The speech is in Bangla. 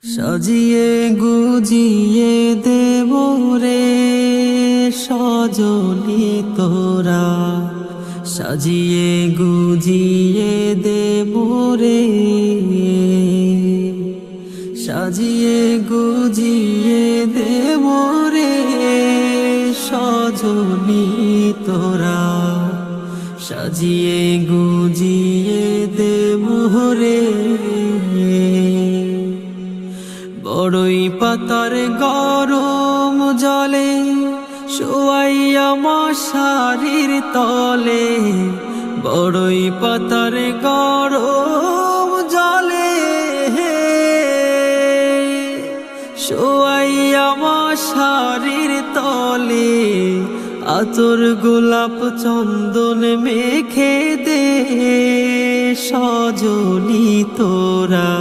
সাজিয়ে গুজিয়ে দেব রে সজনি তোরা, সাজিয়ে গুজিয়ে দেব রে, সাজিয়ে গুজিয়ে দেব রে সজনি তোরা, সাজিয়ে গুজিয়ে দেব রে। বড়ই পাতার গরম জলে শোয়াইয়া মশারির তলে, বড়ই পাতার গরম জলে শোয়াইয়া মশারির তলে, আতর গোলাপ চন্দন মেখে দে সজনি তোরা।